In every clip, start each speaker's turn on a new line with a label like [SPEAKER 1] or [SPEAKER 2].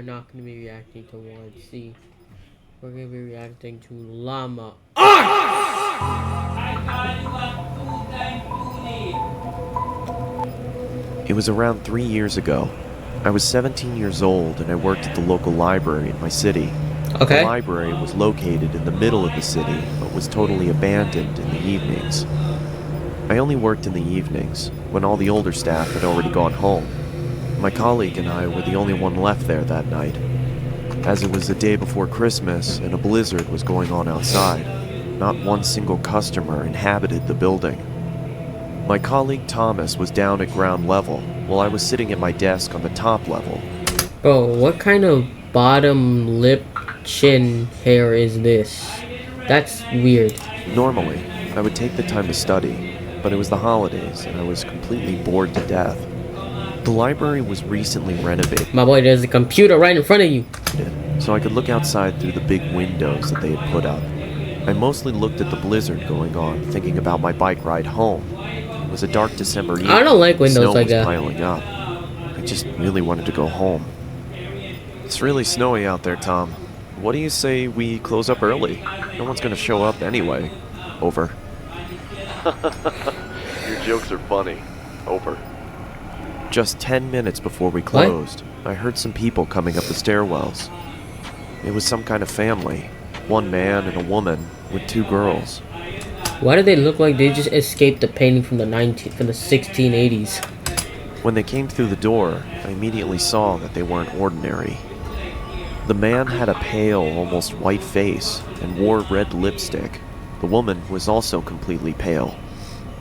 [SPEAKER 1] not going to be reacting to 1C. We're going to be reacting to Llama.
[SPEAKER 2] It was around 3 years ago. I was 17 years old and I worked at the local library in my city.
[SPEAKER 1] Okay.
[SPEAKER 2] The library was located in the middle of the city, but was totally abandoned in the evenings. I only worked in the evenings, when all the older staff had already gone home. My colleague and I were the only one left there that night. As it was the day before Christmas and a blizzard was going on outside, not one single customer inhabited the building. My colleague Thomas was down at ground level, while I was sitting at my desk on the top level.
[SPEAKER 1] Bro, what kind of bottom lip chin hair is this? That's weird.
[SPEAKER 2] Normally, I would take the time to study, but it was the holidays and I was completely bored to death. The library was recently renovated.
[SPEAKER 1] My boy, there's a computer right in front of you.
[SPEAKER 2] So I could look outside through the big windows that they had put up. I mostly looked at the blizzard going on, thinking about my bike ride home. It was a dark December evening.
[SPEAKER 1] I don't like windows
[SPEAKER 2] Snow
[SPEAKER 1] like
[SPEAKER 2] was
[SPEAKER 1] that.
[SPEAKER 2] piling up. I just really wanted to go home. It's really snowy out there, Tom. What do you say we close up early? No one's gonna show up anyway. Over. Your jokes are funny. Over. Just 10 minutes before we closed, I heard some people coming up the stairwells. It was some kind of family. One man and a woman with two girls.
[SPEAKER 1] Why do they look like they just escaped the painting from the 1680s?
[SPEAKER 2] When they came through the door, I immediately saw that they weren't ordinary. The man had a pale, almost white face and wore red lipstick. The woman was also completely pale.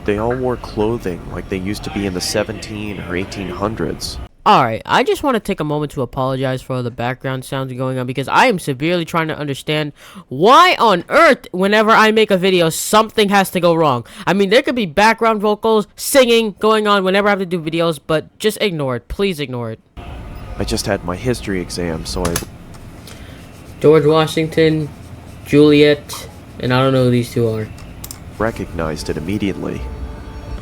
[SPEAKER 2] They all wore clothing like they used to be in the 17 or 1800s.
[SPEAKER 1] Alright, I just want to take a moment to apologize for all the background sounds going on because I am severely trying to understand why on earth whenever I make a video something has to go wrong. I mean, there could be background vocals, singing going on whenever I have to do videos, but just ignore it. Please ignore it.
[SPEAKER 2] I just had my history exam, so I
[SPEAKER 1] George Washington, Juliet, and I don't know who these two are.
[SPEAKER 2] recognized it immediately.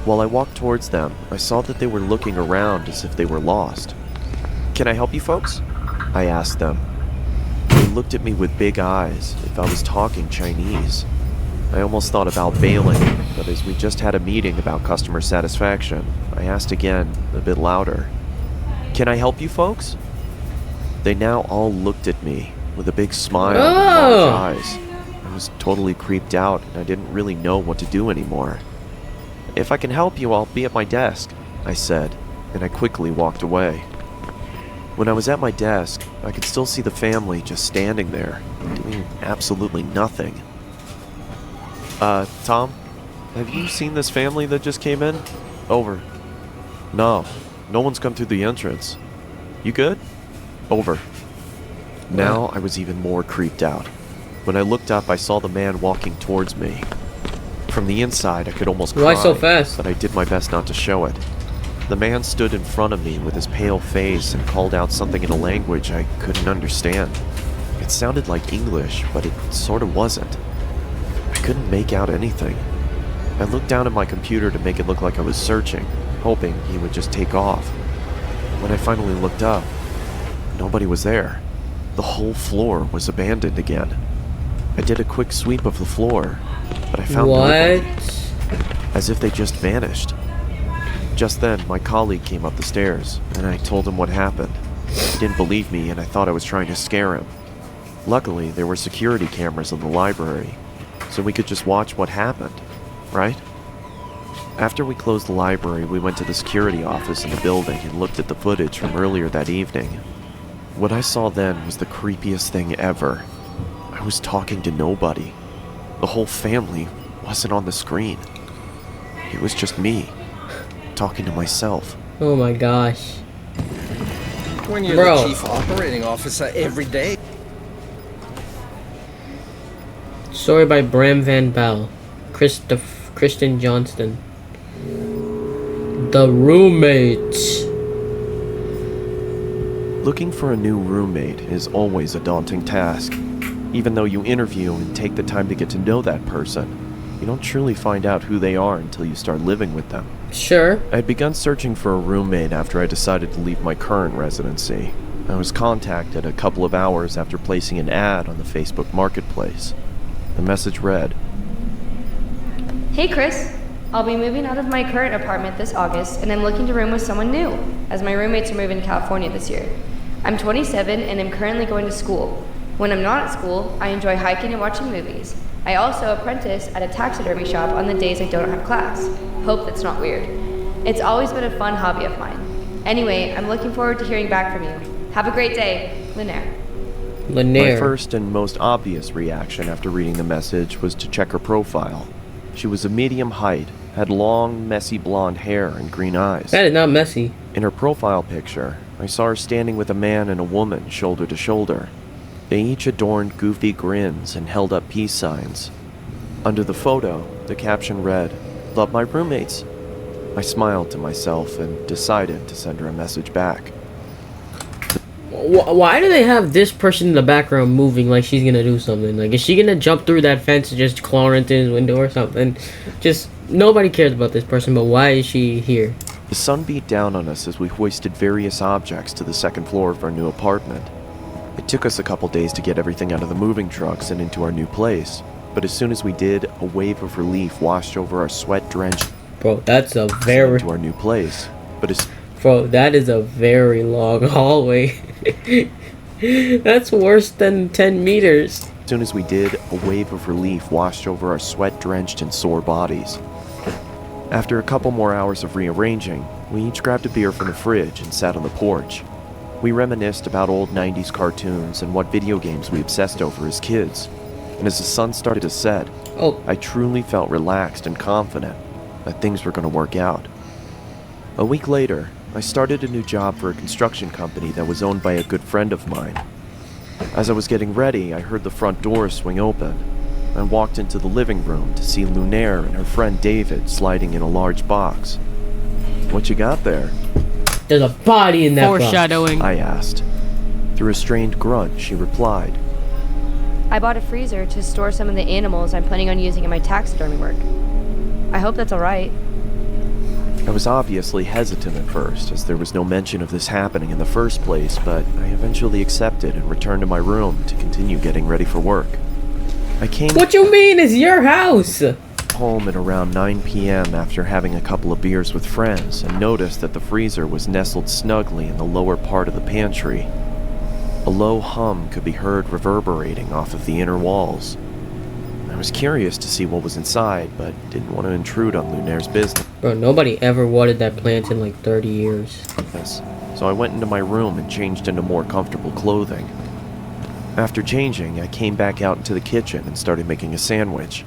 [SPEAKER 2] While I walked towards them, I saw that they were looking around as if they were lost. "Can I help you folks?" I asked them. They looked at me with big eyes, if I was talking Chinese. I almost thought about bailing, but as we just had a meeting about customer satisfaction, I asked again, a bit louder. "Can I help you folks?" They now all looked at me with a big smile and large eyes. I was totally creeped out and I didn't really know what to do anymore. "If I can help you, I'll be at my desk," I said, and I quickly walked away. When I was at my desk, I could still see the family just standing there, doing absolutely nothing. Tom, have you seen this family that just came in?" Over. "No, no one's come through the entrance. You good?" Over. Now I was even more creeped out. When I looked up, I saw the man walking towards me. From the inside, I could almost cry,
[SPEAKER 1] Why so fast?
[SPEAKER 2] but I did my best not to show it. The man stood in front of me with his pale face and called out something in a language I couldn't understand. It sounded like English, but it sort of wasn't. I couldn't make out anything. I looked down at my computer to make it look like I was searching, hoping he would just take off. When I finally looked up, nobody was there. The whole floor was abandoned again. I did a quick sweep of the floor, but I found nobody. As if they just vanished. Just then, my colleague came up the stairs, and I told him what happened. He didn't believe me, and I thought I was trying to scare him. Luckily, there were security cameras in the library, so we could just watch what happened, right? After we closed the library, we went to the security office in the building and looked at the footage from earlier that evening. What I saw then was the creepiest thing ever. I was talking to nobody. The whole family wasn't on the screen. It was just me, talking to myself.
[SPEAKER 1] Oh my gosh.
[SPEAKER 3] When you're
[SPEAKER 1] Bro.
[SPEAKER 3] the chief operating officer every day.
[SPEAKER 1] Story by Bram Van Bell. Kristen Johnston. The Roommate.
[SPEAKER 2] Looking for a new roommate is always a daunting task. Even though you interview and take the time to get to know that person, you don't truly find out who they are until you start living with them.
[SPEAKER 1] Sure.
[SPEAKER 2] I had begun searching for a roommate after I decided to leave my current residency. I was contacted a couple of hours after placing an ad on the Facebook Marketplace. The message read,
[SPEAKER 4] Hey Chris, I'll be moving out of my current apartment this August and I'm looking to room with someone new, as my roommates are moving to California this year. I'm 27 and am currently going to school. When I'm not at school, I enjoy hiking and watching movies. I also apprentice at a taxidermy shop on the days I don't have class. Hope that's not weird. It's always been a fun hobby of mine. Anyway, I'm looking forward to hearing back from you. Have a great day, Linaire.
[SPEAKER 2] My first and most obvious reaction after reading the message was to check her profile. She was a medium height, had long, messy blonde hair and green eyes.
[SPEAKER 1] That is not messy.
[SPEAKER 2] In her profile picture, I saw her standing with a man and a woman shoulder to shoulder. They each adorned goofy grins and held up peace signs. Under the photo, the caption read, "Love my roommates." I smiled to myself and decided to send her a message back.
[SPEAKER 1] Why do they have this person in the background moving like she's gonna do something? Like, is she gonna jump through that fence and just claw into his window or something? Just, nobody cares about this person, but why is she here?
[SPEAKER 2] The sun beat down on us as we hoisted various objects to the second floor of our new apartment. It took us a couple days to get everything out of the moving trucks and into our new place, but as soon as we did, a wave of relief washed over our sweat-drenched
[SPEAKER 1] Bro, that's a very...
[SPEAKER 2] to our new place.
[SPEAKER 1] Bro, that is a very long hallway. That's worse than 10 meters.
[SPEAKER 2] As soon as we did, a wave of relief washed over our sweat-drenched and sore bodies. After a couple more hours of rearranging, we each grabbed a beer from the fridge and sat on the porch. We reminisced about old 90s cartoons and what video games we obsessed over as kids. And as the sun started to set, I truly felt relaxed and confident that things were going to work out. A week later, I started a new job for a construction company that was owned by a good friend of mine. As I was getting ready, I heard the front door swing open. I walked into the living room to see Lunaire and her friend David sliding in a large box. "What you got there?"
[SPEAKER 1] There's a body in that
[SPEAKER 5] Foreshadowing.
[SPEAKER 2] I asked. Through a strained grunt, she replied,
[SPEAKER 4] I bought a freezer to store some of the animals I'm planning on using in my taxidermy work. I hope that's alright.
[SPEAKER 2] I was obviously hesitant at first, as there was no mention of this happening in the first place, but I eventually accepted and returned to my room to continue getting ready for work. I came
[SPEAKER 1] What you mean? It's your house!
[SPEAKER 2] home at around 9 p.m. after having a couple of beers with friends and noticed that the freezer was nestled snugly in the lower part of the pantry. A low hum could be heard reverberating off of the inner walls. I was curious to see what was inside, but didn't want to intrude on Lunaire's business.
[SPEAKER 1] Bro, nobody ever watered that plant in like 30 years.
[SPEAKER 2] So I went into my room and changed into more comfortable clothing. After changing, I came back out into the kitchen and started making a sandwich.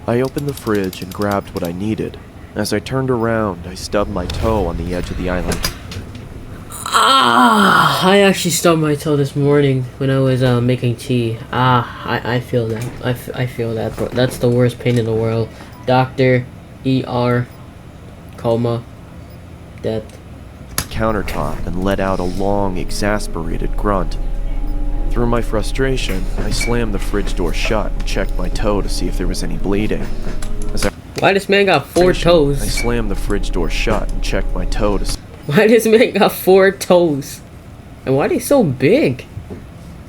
[SPEAKER 2] I opened the fridge and grabbed what I needed. As I turned around, I stubbed my toe on the edge of the island.
[SPEAKER 1] I actually stubbed my toe this morning when I was making tea. I feel that. I feel that, bro. That's the worst pain in the world. Doctor, ER, coma, death.
[SPEAKER 2] Countertop and let out a long, exasperated grunt. Through my frustration, I slammed the fridge door shut and checked my toe to see if there was any bleeding.
[SPEAKER 1] Why this man got 4 toes?
[SPEAKER 2] I slammed the fridge door shut and checked my toe to see.
[SPEAKER 1] Why this man got 4 toes? And why are they so big?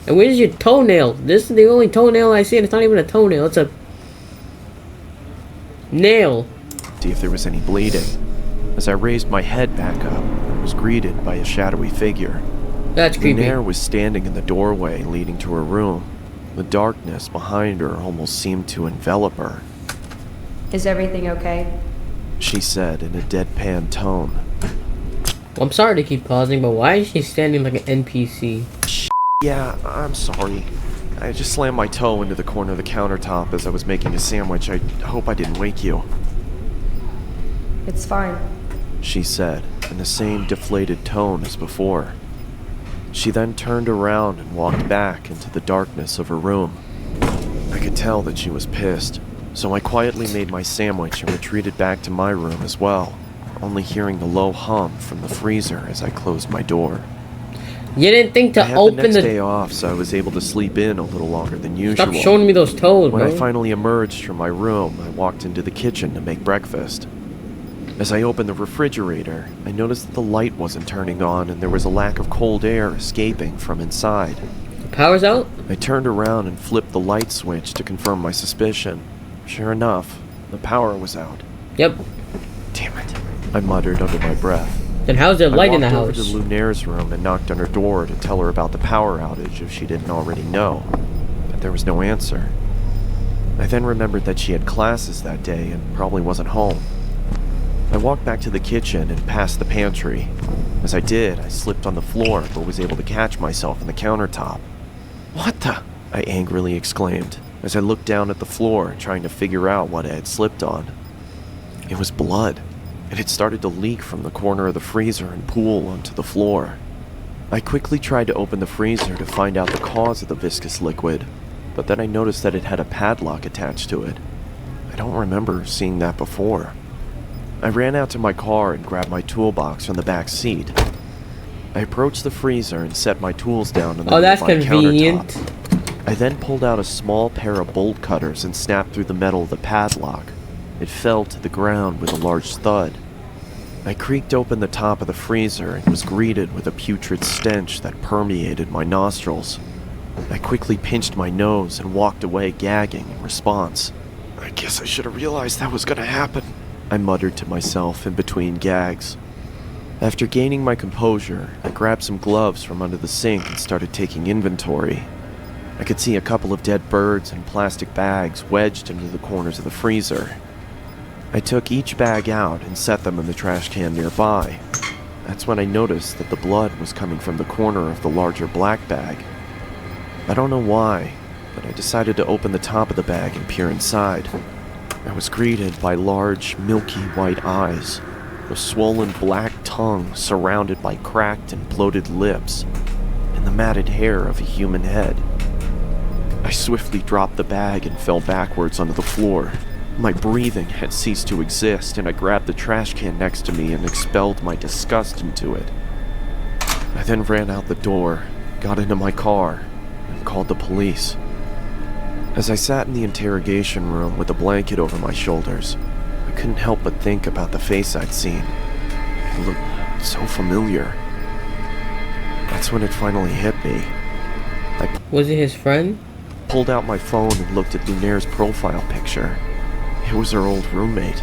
[SPEAKER 1] And where's your toenail? This is the only toenail I see, and it's not even a toenail. It's a nail.
[SPEAKER 2] See if there was any bleeding. As I raised my head back up, I was greeted by a shadowy figure.
[SPEAKER 1] That's creepy.
[SPEAKER 2] Lunaire was standing in the doorway leading to her room. The darkness behind her almost seemed to envelop her.
[SPEAKER 4] Is everything okay?
[SPEAKER 2] She said in a deadpan tone.
[SPEAKER 1] Well, I'm sorry to keep pausing, but why is she standing like an NPC?
[SPEAKER 2] Yeah, I'm sorry. I just slammed my toe into the corner of the countertop as I was making a sandwich. I hope I didn't wake you.
[SPEAKER 4] It's fine.
[SPEAKER 2] She said, in the same deflated tone as before. She then turned around and walked back into the darkness of her room. I could tell that she was pissed, so I quietly made my sandwich and retreated back to my room as well, only hearing the low hum from the freezer as I closed my door.
[SPEAKER 1] You didn't think to
[SPEAKER 2] I had
[SPEAKER 1] open
[SPEAKER 2] the next day off, so I was able to sleep in a little longer than usual.
[SPEAKER 1] Stop showing me those toes,
[SPEAKER 2] When
[SPEAKER 1] bro.
[SPEAKER 2] I finally emerged from my room, I walked into the kitchen to make breakfast. As I opened the refrigerator, I noticed that the light wasn't turning on and there was a lack of cold air escaping from inside.
[SPEAKER 1] The power's out?
[SPEAKER 2] I turned around and flipped the light switch to confirm my suspicion. Sure enough, the power was out.
[SPEAKER 1] Yep.
[SPEAKER 2] Damn it, I muttered under my breath.
[SPEAKER 1] Then how's there light in the
[SPEAKER 2] I walked
[SPEAKER 1] house?
[SPEAKER 2] over to Lunaire's room and knocked on her door to tell her about the power outage if she didn't already know, but there was no answer. I then remembered that she had classes that day and probably wasn't home. I walked back to the kitchen and past the pantry. As I did, I slipped on the floor but was able to catch myself on the countertop. "What the?" I angrily exclaimed as I looked down at the floor trying to figure out what I had slipped on. It was blood. It had started to leak from the corner of the freezer and pool onto the floor. I quickly tried to open the freezer to find out the cause of the viscous liquid, but then I noticed that it had a padlock attached to it. I don't remember seeing that before. I ran out to my car and grabbed my toolbox from the back seat. I approached the freezer and set my tools down on the
[SPEAKER 1] that's
[SPEAKER 2] nearby
[SPEAKER 1] convenient.
[SPEAKER 2] countertop. I then pulled out a small pair of bolt cutters and snapped through the metal of the padlock. It fell to the ground with a large thud. I creaked open the top of the freezer and was greeted with a putrid stench that permeated my nostrils. I quickly pinched my nose and walked away gagging in response. "I guess I should have realized that was gonna happen," I muttered to myself in between gags. After gaining my composure, I grabbed some gloves from under the sink and started taking inventory. I could see a couple of dead birds and plastic bags wedged into the corners of the freezer. I took each bag out and set them in the trash can nearby. That's when I noticed that the blood was coming from the corner of the larger black bag. I don't know why, but I decided to open the top of the bag and peer inside. I was greeted by large, milky white eyes, a swollen black tongue surrounded by cracked and bloated lips, and the matted hair of a human head. I swiftly dropped the bag and fell backwards onto the floor. My breathing had ceased to exist, and I grabbed the trash can next to me and expelled my disgust into it. I then ran out the door, got into my car, and called the police. As I sat in the interrogation room with a blanket over my shoulders, I couldn't help but think about the face I'd seen. It looked so familiar. That's when it finally hit me. I
[SPEAKER 1] Was it his friend?
[SPEAKER 2] pulled out my phone and looked at Lunaire's profile picture. It was her old roommate,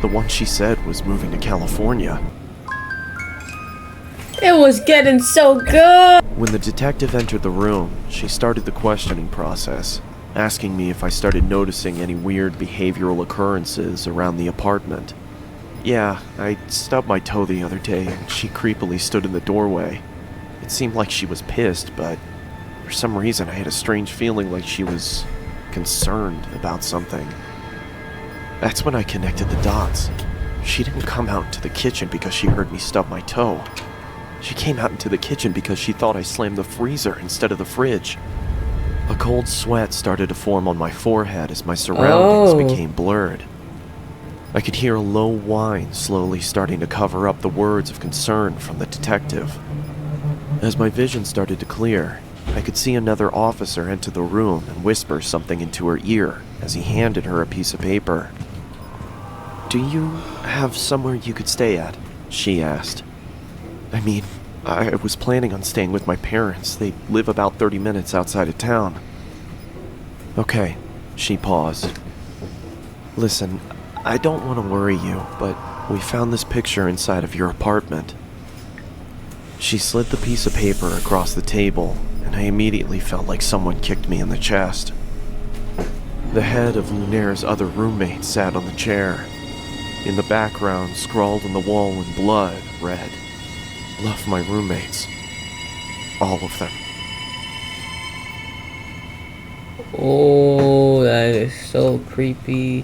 [SPEAKER 2] the one she said was moving to California.
[SPEAKER 1] It was getting so good!
[SPEAKER 2] When the detective entered the room, she started the questioning process, asking me if I started noticing any weird behavioral occurrences around the apartment. Yeah, I stubbed my toe the other day and she creepily stood in the doorway. It seemed like she was pissed, but for some reason I had a strange feeling like she was concerned about something. That's when I connected the dots. She didn't come out into the kitchen because she heard me stub my toe. She came out into the kitchen because she thought I slammed the freezer instead of the fridge. A cold sweat started to form on my forehead as my surroundings became blurred. I could hear a low whine slowly starting to cover up the words of concern from the detective. As my vision started to clear, I could see another officer enter the room and whisper something into her ear as he handed her a piece of paper. "Do you have somewhere you could stay at?" she asked. "I mean, I was planning on staying with my parents. They live about 30 minutes outside of town." "Okay," she paused. "Listen, I don't want to worry you, but we found this picture inside of your apartment." She slid the piece of paper across the table, and I immediately felt like someone kicked me in the chest. The head of Lunaire's other roommate sat on the chair. In the background, scrawled on the wall in blood, read, "Love my roommates. All of them."
[SPEAKER 1] Oh, that is so creepy.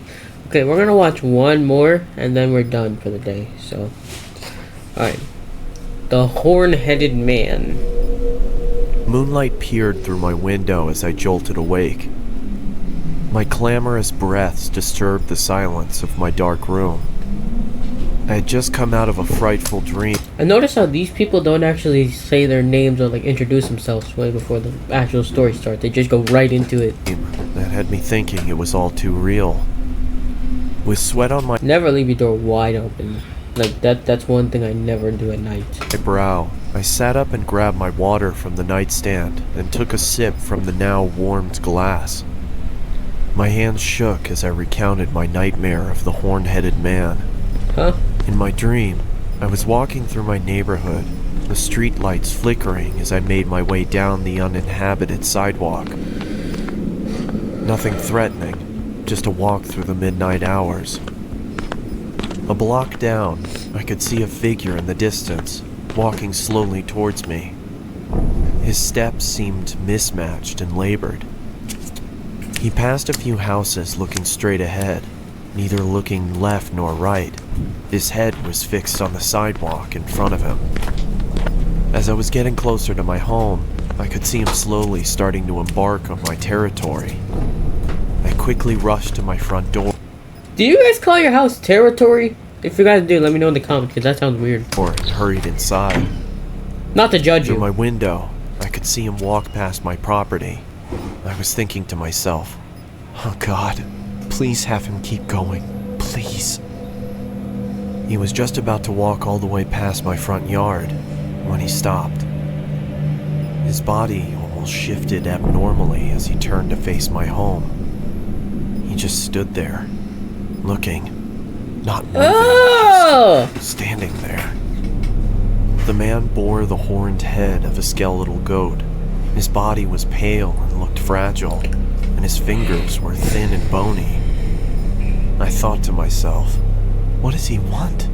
[SPEAKER 1] Okay, we're gonna watch one more and then we're done for the day. So, alright. The Horn-Headed Man.
[SPEAKER 2] Moonlight peered through my window as I jolted awake. My clamorous breaths disturbed the silence of my dark room. I had just come out of a frightful dream.
[SPEAKER 1] I noticed how these people don't actually say their names or like introduce themselves way before the actual story starts. They just go right into it.
[SPEAKER 2] That had me thinking it was all too real. With sweat on my
[SPEAKER 1] Never leave your door wide open. Like, that's one thing I never do at night.
[SPEAKER 2] brow, I sat up and grabbed my water from the nightstand and took a sip from the now warmed glass. My hands shook as I recounted my nightmare of the horn-headed man.
[SPEAKER 1] Huh?
[SPEAKER 2] In my dream, I was walking through my neighborhood, the street lights flickering as I made my way down the uninhabited sidewalk. Nothing threatening, just a walk through the midnight hours. A block down, I could see a figure in the distance, walking slowly towards me. His steps seemed mismatched and labored. He passed a few houses looking straight ahead, neither looking left nor right. His head was fixed on the sidewalk in front of him. As I was getting closer to my home, I could see him slowly starting to embark on my territory. I quickly rushed to my front door.
[SPEAKER 1] Do you guys call your house territory? If you guys do, let me know in the comments, because that sounds weird.
[SPEAKER 2] And hurried inside.
[SPEAKER 1] Not to judge
[SPEAKER 2] Through
[SPEAKER 1] you.
[SPEAKER 2] my window, I could see him walk past my property. I was thinking to myself, oh God, please have him keep going, please. He was just about to walk all the way past my front yard when he stopped. His body almost shifted abnormally as he turned to face my home. He just stood there, looking, not moving,
[SPEAKER 1] Oh!
[SPEAKER 2] just standing there. The man bore the horned head of a skeletal goat. His body was pale and looked fragile, and his fingers were thin and bony. I thought to myself, what does he want?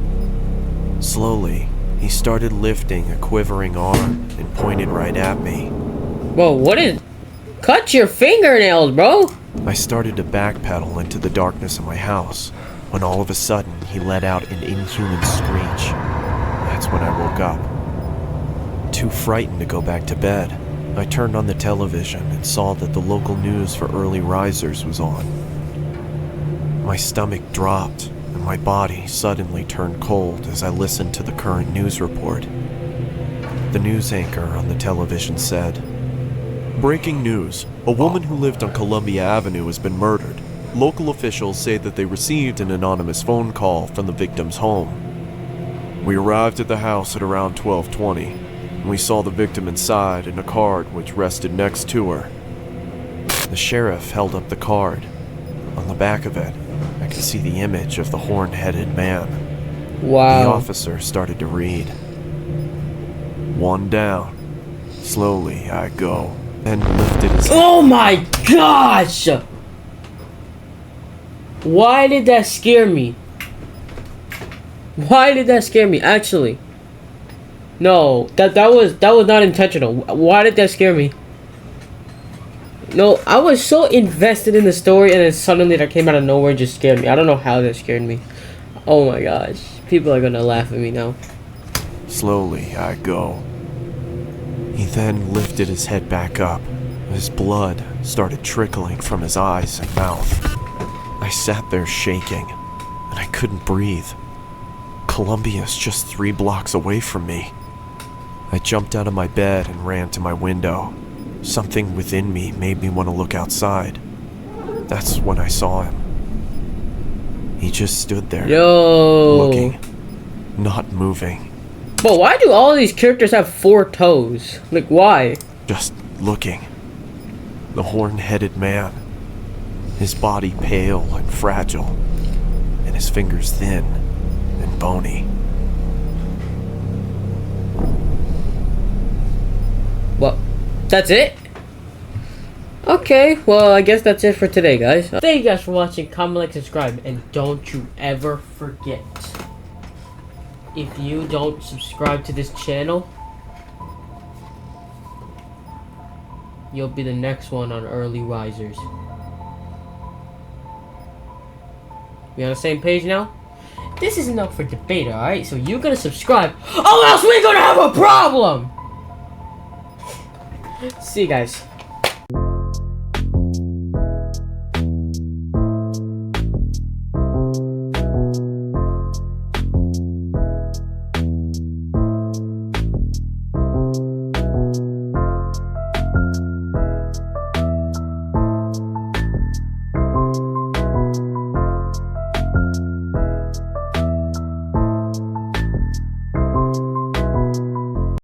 [SPEAKER 2] Slowly, he started lifting a quivering arm and pointed right at me.
[SPEAKER 1] Whoa, what is... Cut your fingernails, bro!
[SPEAKER 2] I started to backpedal into the darkness of my house, when all of a sudden he let out an inhuman screech. That's when I woke up. Too frightened to go back to bed, I turned on the television and saw that the local news for early risers was on. My stomach dropped, and my body suddenly turned cold as I listened to the current news report. The news anchor on the television said, "Breaking news. A woman who lived on Columbia Avenue has been murdered. Local officials say that they received an anonymous phone call from the victim's home. We arrived at the house at around 12:20. We saw the victim inside in a card which rested next to her." The sheriff held up the card. On the back of it, I could see the image of the horn-headed man. The
[SPEAKER 1] Wow.
[SPEAKER 2] officer started to read. "One down. Slowly I go." Then lifted his
[SPEAKER 1] Oh my gosh! Why did that scare me? Why did that scare me? Actually, no, that was not intentional. Why did that scare me? No, I was so invested in the story, and then suddenly that came out of nowhere and just scared me. I don't know how that scared me. Oh my gosh, people are gonna laugh at me now.
[SPEAKER 2] Slowly I go. He then lifted his head back up. His blood started trickling from his eyes and mouth. I sat there shaking, and I couldn't breathe. Columbia's just 3 blocks away from me. I jumped out of my bed and ran to my window. Something within me made me want to look outside. That's when I saw him. He just stood there,
[SPEAKER 1] Yo.
[SPEAKER 2] looking, not moving,
[SPEAKER 1] But why do all these characters have 4 toes? Like, why?
[SPEAKER 2] just looking. The horn-headed man, his body pale and fragile, and his fingers thin and bony.
[SPEAKER 1] Well, that's it? Okay, well, I guess that's it for today, guys. Thank you guys for watching. Comment, like, subscribe, and don't you ever forget, if you don't subscribe to this channel, you'll be the next one on Early Risers. We on the same page now? This isn't up for debate, alright? So you gotta subscribe, or else we're gonna have a problem! See you guys.